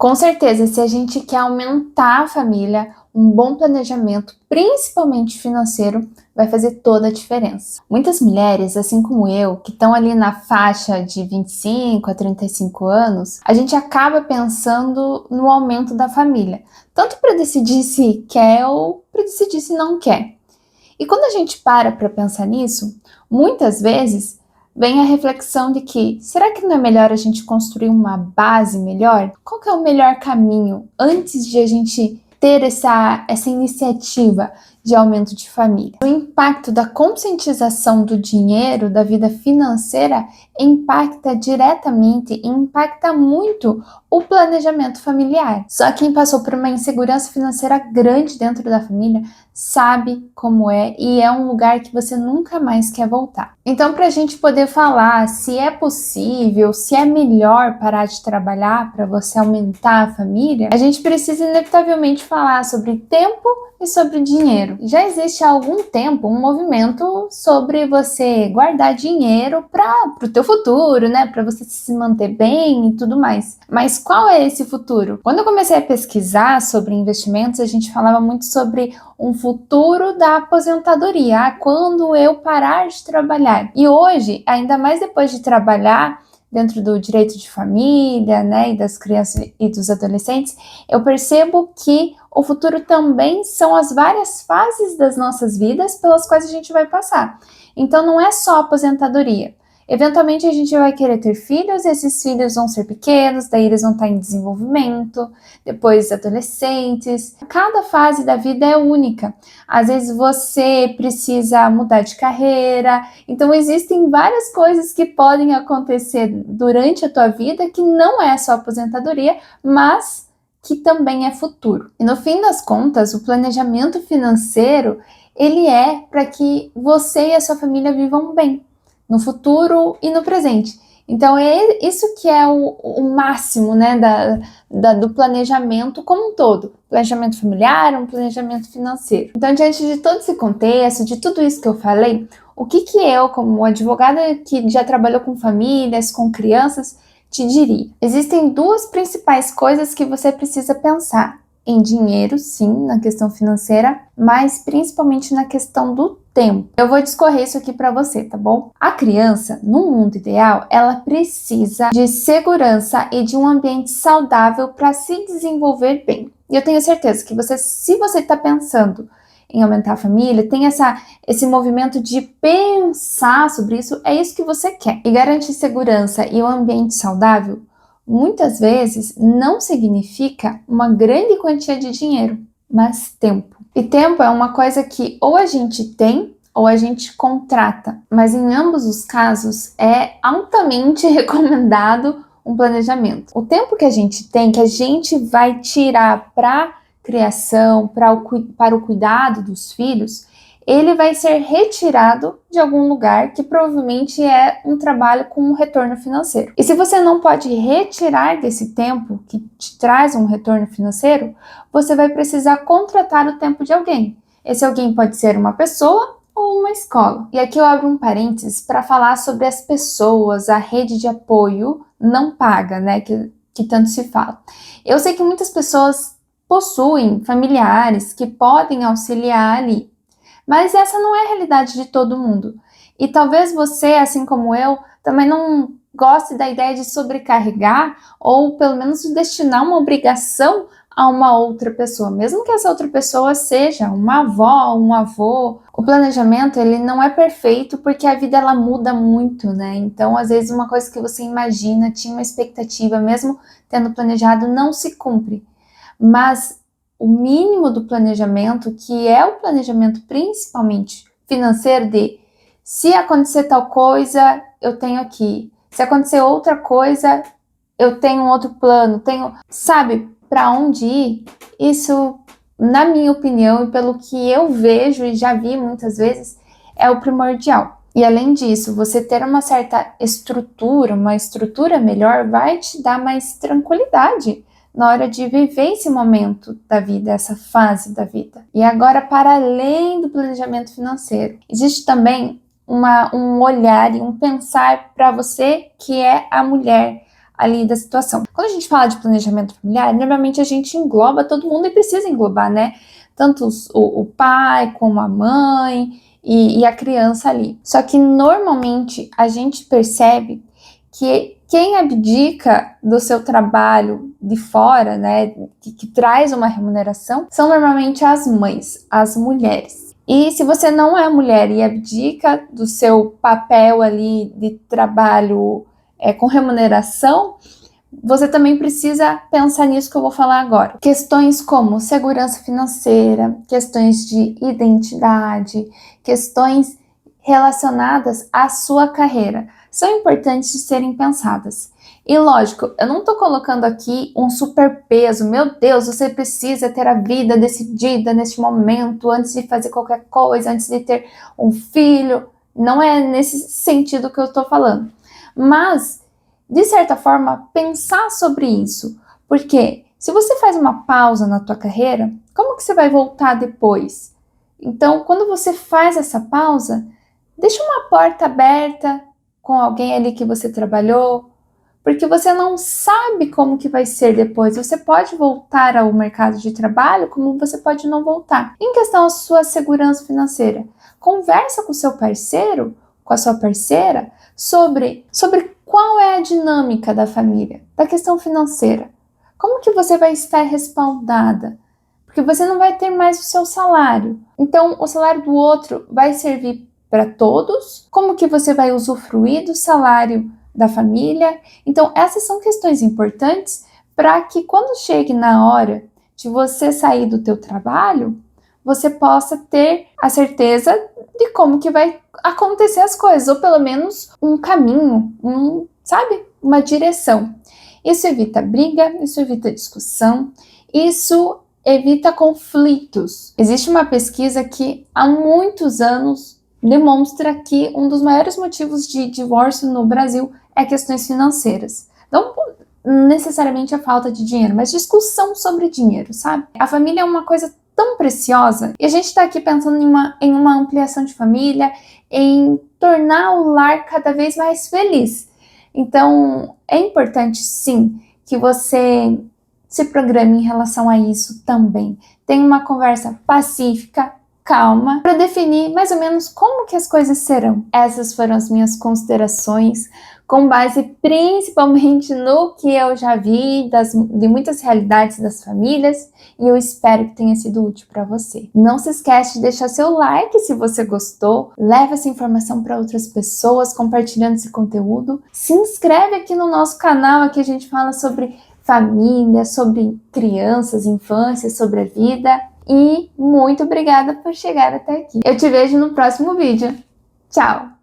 Com certeza, se a gente quer aumentar a família, um bom planejamento, principalmente financeiro, vai fazer toda a diferença. Muitas mulheres, assim como eu, que estão ali na faixa de 25 a 35 anos, a gente acaba pensando no aumento da família, tanto para decidir se quer ou para decidir se não quer. E quando a gente para pensar nisso, muitas vezes vem a reflexão de que, será que não é melhor a gente construir uma base melhor? Qual que é o melhor caminho antes de a gente ter essa iniciativa de aumento de família? O impacto da conscientização do dinheiro, da vida financeira, impacta diretamente e impacta muito o planejamento familiar. Só quem passou por uma insegurança financeira grande dentro da família sabe como é, e é um lugar que você nunca mais quer voltar. Então, para a gente poder falar se é possível, se é melhor parar de trabalhar para você aumentar a família, a gente precisa inevitavelmente falar sobre tempo e sobre dinheiro. Já existe há algum tempo um movimento sobre você guardar dinheiro para o teu futuro, né? Para você se manter bem e tudo mais. Mas qual é esse futuro? Quando eu comecei a pesquisar sobre investimentos, a gente falava muito sobre um futuro da aposentadoria, quando eu parar de trabalhar. E hoje, ainda mais depois de trabalhar dentro do direito de família, né, e das crianças e dos adolescentes, eu percebo que o futuro também são as várias fases das nossas vidas pelas quais a gente vai passar. Então não é só aposentadoria. Eventualmente a gente vai querer ter filhos, e esses filhos vão ser pequenos, daí eles vão estar em desenvolvimento, depois adolescentes. Cada fase da vida é única. Às vezes você precisa mudar de carreira, então existem várias coisas que podem acontecer durante a tua vida que não é só aposentadoria, mas que também é futuro. E no fim das contas, o planejamento financeiro, ele é para que você e a sua família vivam bem, no futuro e no presente. Então é isso que é o máximo, né, do planejamento como um todo. Planejamento familiar, um planejamento financeiro. Então, diante de todo esse contexto, de tudo isso que eu falei, o que eu, como advogada que já trabalhou com famílias, com crianças, te diria? Existem duas principais coisas que você precisa pensar. Em dinheiro, sim, na questão financeira, mas principalmente na questão do tempo. Eu vou discorrer isso aqui para você, tá bom? A criança, no mundo ideal, ela precisa de segurança e de um ambiente saudável para se desenvolver bem. E eu tenho certeza que se você está pensando em aumentar a família, tem esse movimento de pensar sobre isso, é isso que você quer. E garantir segurança e um ambiente saudável, muitas vezes não significa uma grande quantia de dinheiro, mas tempo. E tempo é uma coisa que ou a gente tem ou a gente contrata, mas em ambos os casos é altamente recomendado um planejamento. O tempo que a gente tem, que a gente vai tirar para criação, para o cuidado dos filhos, ele vai ser retirado de algum lugar que provavelmente é um trabalho com um retorno financeiro. E se você não pode retirar desse tempo que te traz um retorno financeiro, você vai precisar contratar o tempo de alguém. Esse alguém pode ser uma pessoa ou uma escola. E aqui eu abro um parênteses para falar sobre as pessoas, a rede de apoio não paga, né, que tanto se fala. Eu sei que muitas pessoas possuem familiares que podem auxiliar ali, mas essa não é a realidade de todo mundo. E talvez você, assim como eu, também não goste da ideia de sobrecarregar ou pelo menos de destinar uma obrigação a uma outra pessoa, mesmo que essa outra pessoa seja uma avó, um avô. O planejamento, ele não é perfeito porque a vida ela muda muito, né? Então, às vezes uma coisa que você imagina, tinha uma expectativa, mesmo tendo planejado, não se cumpre. Mas o mínimo do planejamento, que é o planejamento principalmente financeiro, de se acontecer tal coisa, eu tenho aqui. Se acontecer outra coisa, eu tenho um outro plano, sabe, para onde ir? Isso, na minha opinião, e pelo que eu vejo e já vi muitas vezes, é o primordial. E além disso, você ter uma certa estrutura, uma estrutura melhor, vai te dar mais tranquilidade na hora de viver esse momento da vida, essa fase da vida. E agora, para além do planejamento financeiro, existe também um olhar e um pensar para você que é a mulher, ali da situação. Quando a gente fala de planejamento familiar, normalmente a gente engloba todo mundo e precisa englobar, né? Tanto o pai como a mãe e a criança ali. Só que normalmente a gente percebe que quem abdica do seu trabalho de fora, né, que traz uma remuneração, são normalmente as mães, as mulheres. E se você não é mulher e abdica do seu papel ali de trabalho com remuneração, você também precisa pensar nisso que eu vou falar agora. Questões como segurança financeira, questões de identidade, questões relacionadas à sua carreira são importantes de serem pensadas. E lógico, eu não estou colocando aqui um super peso, meu Deus, você precisa ter a vida decidida neste momento, antes de fazer qualquer coisa, antes de ter um filho. Não é nesse sentido que eu estou falando. Mas, de certa forma, pensar sobre isso. Porque se você faz uma pausa na tua carreira, como que você vai voltar depois? Então, quando você faz essa pausa, deixa uma porta aberta com alguém ali que você trabalhou, porque você não sabe como que vai ser depois. Você pode voltar ao mercado de trabalho, como você pode não voltar. Em questão à sua segurança financeira, conversa com o seu parceiro, com a sua parceira, sobre qual é a dinâmica da família, da questão financeira. Como que você vai estar respaldada? Porque você não vai ter mais o seu salário. Então, o salário do outro vai servir para todos? Como que você vai usufruir do salário da família? Então, essas são questões importantes para que quando chegue na hora de você sair do teu trabalho, você possa ter a certeza de como que vai acontecer as coisas, ou pelo menos um caminho, uma direção. Isso evita briga, isso evita discussão, isso evita conflitos. Existe uma pesquisa que há muitos anos demonstra que um dos maiores motivos de divórcio no Brasil é questões financeiras. Não necessariamente a falta de dinheiro, mas discussão sobre dinheiro, sabe? A família é uma coisa tão preciosa e a gente está aqui pensando em uma ampliação de família, em tornar o lar cada vez mais feliz. Então, é importante sim que você se programe em relação a isso também. Tenha uma conversa pacífica, calma, para definir mais ou menos como que as coisas serão. Essas foram as minhas considerações, com base principalmente no que eu já vi de muitas realidades das famílias, e eu espero que tenha sido útil para você. Não se esquece de deixar seu like se você gostou, leva essa informação para outras pessoas, compartilhando esse conteúdo. Se inscreve aqui no nosso canal, aqui a gente fala sobre família, sobre crianças, infância, sobre a vida. E muito obrigada por chegar até aqui. Eu te vejo no próximo vídeo. Tchau!